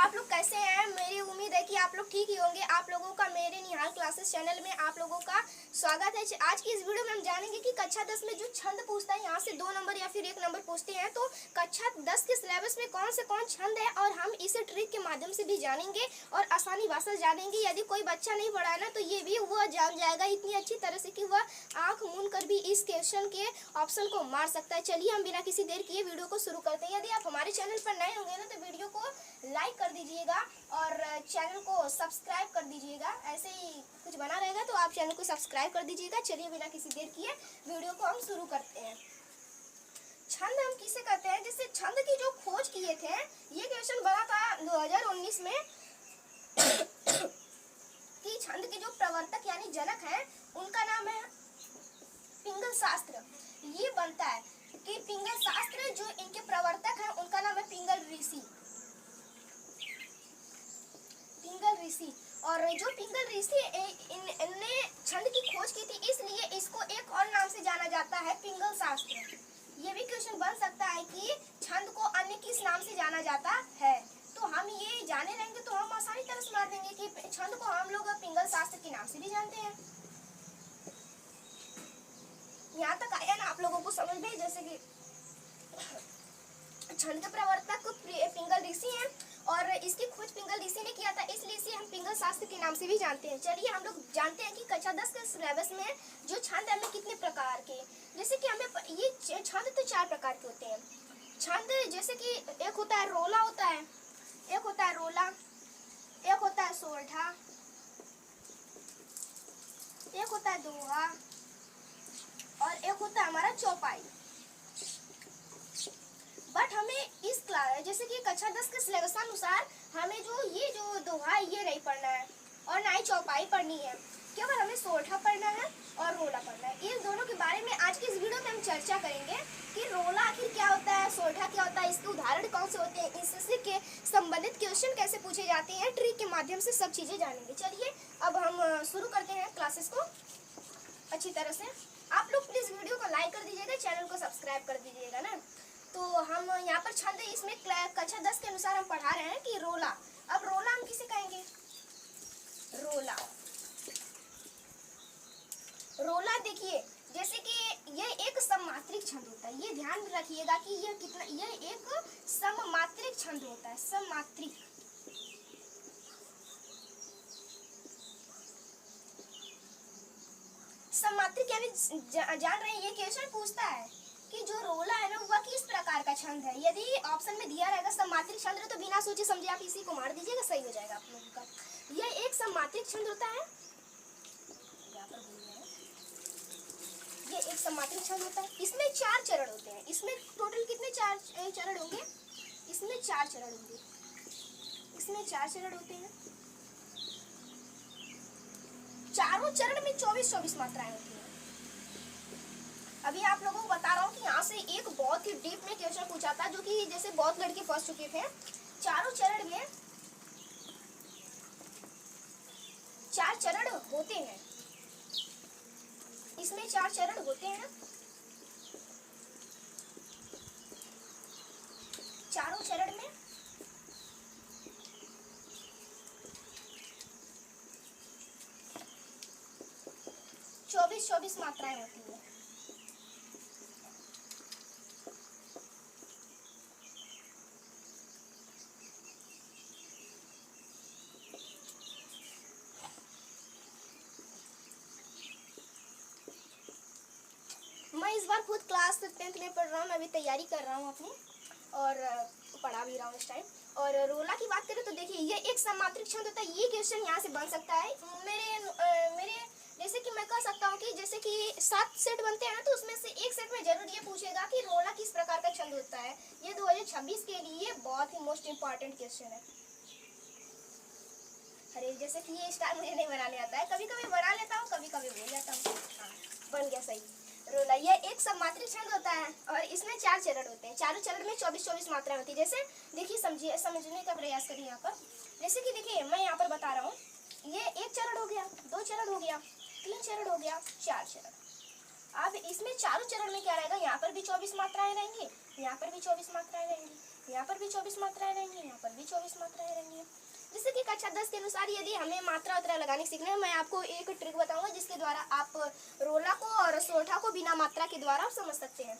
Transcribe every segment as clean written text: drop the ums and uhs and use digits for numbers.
आप लोग कैसे हैं? मेरी उम्मीद है कि आप लोग ठीक ही होंगे। आप लोगों का मेरे निहाल क्लासेस चैनल में आप लोगों का स्वागत है। आज की इस वीडियो में हम जानेंगे कि कक्षा 10 में जो छंद पूछता है, यहाँ से 2 नंबर या फिर 1 नंबर पूछते हैं, तो कक्षा 10 के सिलेबस में कौन से कौन छंद है और हम इसे ट्रिक के माध्यम से भी जानेंगे और आसानी भाषा जानेंगे। यदि कोई बच्चा नहीं पढ़ा है ना, तो ये भी वह जान जाएगा इतनी अच्छी तरह से कि वह आंख मूंद कर भी इस क्वेश्चन के ऑप्शन को मार सकता है। चलिए हम बिना किसी देर किए वीडियो को शुरू करते हैं। यदि आप हमारे चैनल पर नए होंगे ना, तो वीडियो को लाइक कर दीजिएगा और चैनल को सब्सक्राइब कर दीजिएगा। ऐसे ही कुछ बना रहेगा तो आप चैनल को सब्सक्राइब कर दीजिएगा। चलिए बिना किसी देर किए वीडियो को हम शुरू करते हैं। छंद हम किसे कहते हैं? जैसे छंद की जो खोज किए थे, ये क्वेश्चन बना था 2019 में कि छंद के जो प्रवर्तक यानी जनक है, उनका नाम है पिंगल शास्त्र। ये बनता है कि पिंगल शास्त्र जो इनके प्रवर्तक हैं, उनका नाम है पिंगल ऋषि। पिंगल ऋषि, और जो पिंगल ऋषि इनने छंद की खोज की थी, इसलिए इसको एक और नाम से जाना जाता है, पिंगल शास्त्र। ये भी क्वेश्चन बन सकता है कि छंद को अन्य किस नाम से जाना जाता है। तो हम ये जाने रहेंगे तो हम आसानी तरह से मार देंगे कि छंद को हम लोग पिंगल शास्त्र के नाम से भी जानते हैं। यहाँ तक आया ना आप लोगों को समझ में? जैसे कि छंद के प्रवर्तक पिंगल ऋषि हैं और इसकी खोज पिंगल ऋषि ने किया था, इसलिए इसे हम पिंगल शास्त्र के नाम से भी जानते हैं। चलिए हम लोग जानते हैं कि कक्षा 10 के सिलेबस में जो छंद है, हमें कितने प्रकार के, जैसे कि हमें ये छंद तो 4 प्रकार के होते हैं। छंद जैसे कि एक होता है रोला, होता है एक होता है रोला, एक होता है सोरठा, एक होता है दोहा और एक होता है हमारा चौपाई। बट हमें इस क्लास जैसे कि कक्षा 10 के सिलेबस अनुसार हमें जो दोहा है ये नहीं पढ़ना है और ना ही चौपाई पढ़नी है, केवल हमें सोरठा पढ़ना है और रोला पढ़ना है। इन दोनों के बारे में आज की इस वीडियो में हम चर्चा करेंगे कि रोला आखिर क्या होता है, सोरठा क्या होता है, इसके उदाहरण कौन से होते हैं, इससे के संबंधित क्वेश्चन कैसे पूछे जाते हैं, ट्रिक के माध्यम से सब चीजें जानेंगे। चलिए अब हम शुरू करते हैं क्लासेस को अच्छी तरह से। आप लोग प्लीज वीडियो को लाइक कर दीजिएगा, चैनल को सब्सक्राइब कर दीजिएगा ना। तो हम यहाँ पर छंद इसमें कक्षा 10 के अनुसार हम पढ़ा रहे हैं कि रोला। अब रोला हम किसे कहेंगे? रोला, रोला देखिए जैसे कि ये एक सममात्रिक छंद होता है। ये ध्यान रखिएगा कि ये एक सममात्रिक छंद होता है। सममात्रिक, सममात्रिक यानी जान रहे हैं, ये क्वेश्चन पूछता है कि जो रोला है ना, वह किस प्रकार का छंद है। यदि ऑप्शन में दिया रहेगा सममात्रिक छंद, तो बिना सोचे समझे आप इसी को मार दीजिएगा, सही हो जाएगा आप लोगों का। यह एक सममात्रिक छंद होता है। ये एक सममात्रिक छंद होता है। इसमें 4 चरण होते हैं। इसमें टोटल कितने 4 चरण होंगे? इसमें 4 चरण होंगे। इसमें 4 चरण होते हैं। चारों चरण में 24-24 मात्राएं होती हैं। अभी आप लोगों को बता रहा हूँ कि यहाँ से एक बहुत ही डीप में क्वेश्चन पूछा था, जो कि जैसे बहुत लड़के फंस चुके थे। चारों चरण में 4 चरण होते हैं। इसमें 4 चरण होते हैं। चारों चरण में 24-24 मात्राएं होती हैं। मैं इस बार खुद क्लास 10th में पढ़ रहा हूँ, मैं अभी तैयारी कर रहा हूँ अपनी और पढ़ा भी रहा हूँ इस टाइम। और रोला की बात करें तो देखिए ये एक सममात्रिक छंद होता है। ये क्वेश्चन यहाँ से बन सकता है मेरे जैसे कि मैं कह सकता हूँ कि जैसे कि 7 सेट बनते हैं ना, तो उसमें से एक सेट में जरूर ये पूछेगा कि रोला किस प्रकार का छंद होता है। ये 2026 के लिए बहुत ही मोस्ट इम्पॉर्टेंट क्वेश्चन है। अरे जैसे कि ये स्टार मुझे नहीं बनाने आता है, कभी कभी बना लेता हूँ, कभी कभी भूल जाता हूँ। हाँ, बन गया सही। रोला ये एक सममात्रिक छंद होता है और इसमें 4 चरण होते हैं। चारों चरण में 24-24 मात्राएं होती है। जैसे देखिए, समझने का प्रयास करिए यहाँ पर। जैसे कि देखिए मैं यहाँ पर बता रहा हूँ, ये 1 चरण हो गया, 2 चरण हो गया, 3 चरण हो गया, 4 चरण। अब इसमें चारों चरण में क्या रहेगा? यहाँ पर भी 24 मात्राएं रहेंगी, यहाँ पर भी 24 मात्राएं रहेंगी। यहाँ पर भी 24 मात्राएं रहेंगी, यहाँ पर भी 24 मात्राएं रहेंगी। जैसे कि कक्षा 10 के अनुसार यदि हमें मात्रा उतरा लगाने सीखना है, मैं आपको एक ट्रिक बताऊंगा जिसके द्वारा आप रोला को और सोठा को बिना मात्रा के द्वारा आप समझ सकते हैं।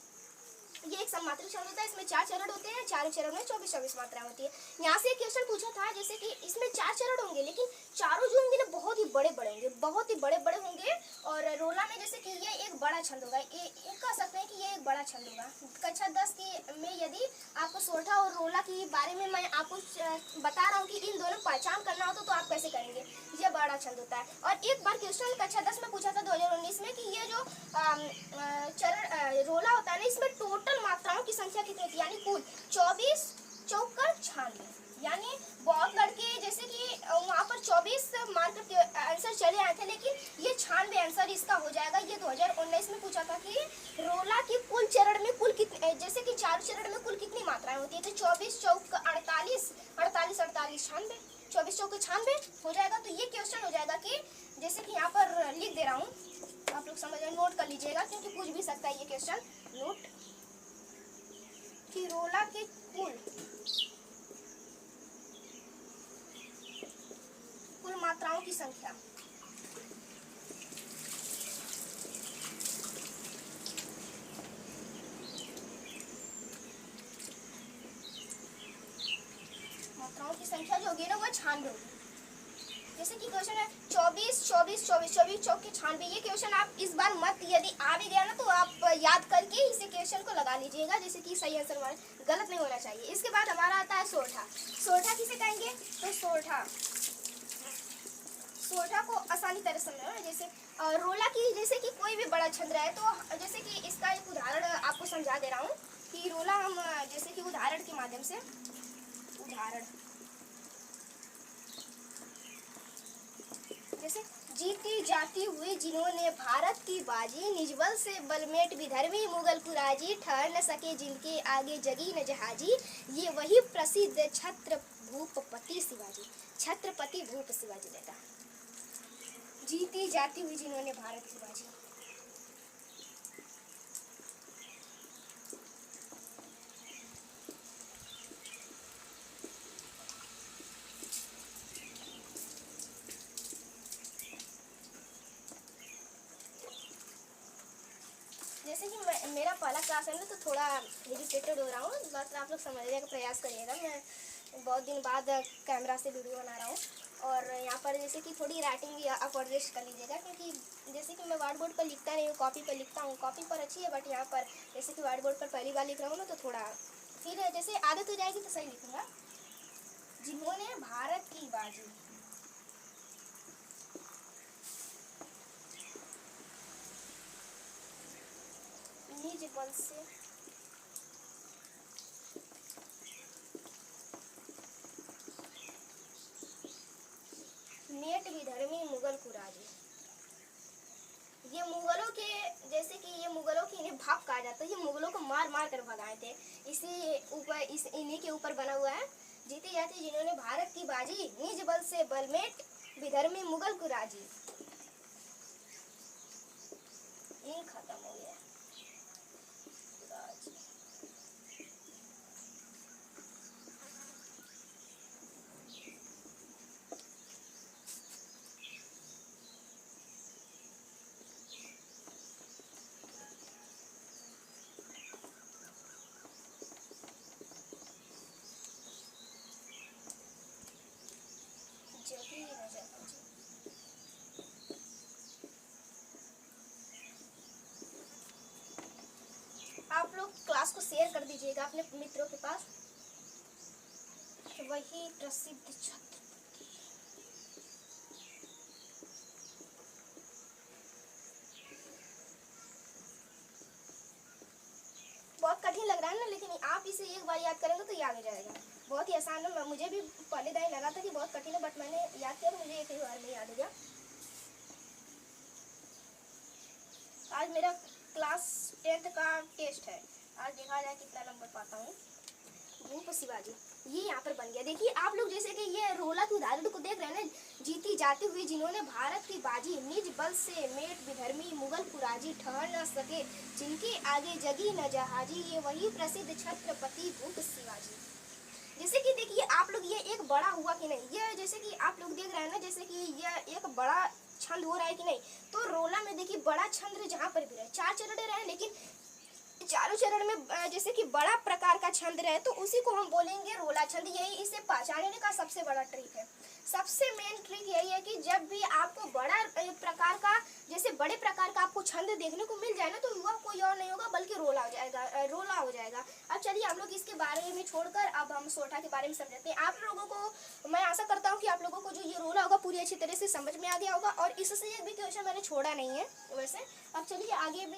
ये एक सममात्रिक छंद होता है, इसमें 4 चरण होते हैं, चारों चरण में 24 मात्राएं होती है। यहाँ से एक क्वेश्चन पूछा था जैसे कि इसमें 4 चरण होंगे, लेकिन चारों जो होंगे ना बहुत ही बड़े बड़े होंगे, बहुत ही बड़े बड़े होंगे। और रोला में जैसे कि ये एक बड़ा छंद होगा, ये कह सकते हैं कि ये एक बड़ा छंद होगा। कक्षा 10 की में यदि आपको सोठा और रोला के बारे में मैं आपको बता रहा हूँ कि इन दोनों पहचान करना हो तो आप कैसे करेंगे। ये बड़ा छंद होता है। और एक बार क्वेश्चन कक्षा 10 में पूछा था 2019 में कि ये जो चरण रोला होता है ना, इसमें टोटल मात्राओं की संख्या कितनी थी, यानी कुल 24 चौकर 96, यानी बहुत लड़के जैसे कि वहाँ पर 24 मार्क के आंसर चले आए थे, लेकिन ये 96 आंसर इसका हो जाएगा। ये 2019 में पूछा था कि रोला के कुल चरण में कुल कितने, जैसे कि 4 चरण में कुल कितनी मात्राएं होती है, तो 24 चौक 48, 48 48 96, 24 चौक 96 हो जाएगा। तो ये क्वेश्चन हो जाएगा कि जैसे कि यहाँ पर लिख दे रहा हूँ, आप लोग समझ रहे, नोट कर लीजिएगा क्योंकि पूछ भी सकता है ये क्वेश्चन। नोट कि रोला के कुल मात्राओं की संख्या जो होगी ना वो 96 होगी। जैसे कि क्वेश्चन है 24 24 24 24 चौक के 96। ये क्वेश्चन आप इस बार मत, यदि आ भी गया ना तो आप याद करके इसे क्वेश्चन को लगा लीजिएगा, जैसे कि सही आंसर हमारा गलत नहीं होना चाहिए। इसके बाद हमारा आता है सोठा। सोठा किसे कहेंगे, तो सोठा को आसानी तरह समझो ना, जैसे रोला की जैसे कि कोई भी बड़ा छंद रहा है, तो जैसे कि इसका एक उदाहरण आपको समझा दे रहा हूँ कि रोला हम जैसे कि उदाहरण के माध्यम से, उदाहरण जैसे जीती जाती हुई जिन्होंने भारत की बाजी, निजबल से बलमेट विधर्मी मुगल कुराजी, ठहर न सके जिनके आगे जगी न जहाजी, ये वही प्रसिद्ध छत्रपति भूप शिवाजी बेटा। जीती जाती हुई जिन्होंने भारत की बाजी, जैसे कि मेरा पहला क्लास है ना, तो थोड़ा इरिटेटेड हो रहा हूँ, बस आप लोग समझने का प्रयास करिएगा। मैं बहुत दिन बाद कैमरा से वीडियो बना रहा हूँ, और यहाँ पर जैसे कि थोड़ी राइटिंग भी आप एडजस्ट कर लीजिएगा, क्योंकि जैसे कि मैं व्हाइट बोर्ड पर लिखता नहीं हूँ, कॉपी पर लिखता हूँ। कॉपी पर अच्छी है, बट यहाँ पर जैसे कि व्हाइट बोर्ड पर पहली बार लिख रहा हूँ ना, तो थोड़ा फिर जैसे आदत हो जाएगी तो सही लिखूँगा। जिन्होंने भारत की बाजी, निज बल से मेट विधर्मी मुगल कुराजी। ये मुगलों के जैसे कि ये मुगलों की इन्हें भाग कहा जाता है, ये मुगलों को मार मार कर भगाए थे। इन्हीं के ऊपर बना हुआ है। जीती जाती जिन्होंने भारत की बाजी, निज बल से बलमेट विधर्मी मुगल कुराजी। ये खत्म हो गया। आप लोग क्लास को शेयर कर दीजिएगा अपने मित्रों के पास। वही प्रसिद्ध छत्रपति, बहुत कठिन लग रहा है ना, लेकिन आप इसे एक बार याद करेंगे तो याद हो जाएगा। बहुत ही आसान है। मुझे भी पहले दाएं लगा था कि बहुत कठिन है, बट मैंने याद किया तो मुझे एक ही बार में याद हो गया। आज मेरा क्लास 10th का टेस्ट है, आज देखा जाए कितना नंबर पाता हूँ। भूप शिवाजी, ये यहाँ पर बन गया। देखिए आप लोग जैसे कि ये रोला के उदाहरण को देख रहे हैं ना, जीती जाती हुई जिन्होंने भारत की बाजी, निज बल से मेट विधर्मी मुगल कुराजी, ठहर न सके जिनके आगे जगी न जहाजी, ये वही प्रसिद्ध छत्रपति भूप शिवाजी। जैसे कि देखिए आप लोग, ये एक बड़ा हुआ कि नहीं, ये जैसे कि आप लोग देख रहे हैं ना, जैसे कि ये एक बड़ा छंद हो रहा है कि नहीं। तो रोला में देखिए बड़ा छंद जहाँ पर भी रहे, 4 चरण रहे, लेकिन चारों चरण में जैसे कि बड़ा प्रकार का छंद रहे तो उसी को हम बोलेंगे रोला छंद। यही इसे पहचानने का सबसे बड़ा ट्रिक है। सबसे मेन ट्रिक यही है कि जब भी आपको बड़ा प्रकार का, जैसे बड़े प्रकार का आपको छंद देखने को मिल जाए ना, तो वह कोई और नहीं होगा बल्कि रोला हो जाएगा, रोला हो जाएगा। अब चलिए हम लोग इसके बारे में छोड़कर अब हम सोठा के बारे में समझते हैं। आप लोगों को मैं आशा करता हूँ कि आप लोगों को जो ये रोला होगा पूरी अच्छी तरह से समझ में आ गया होगा, और इससे भी क्वेश्चन मैंने छोड़ा नहीं है वैसे। अब चलिए आगे भी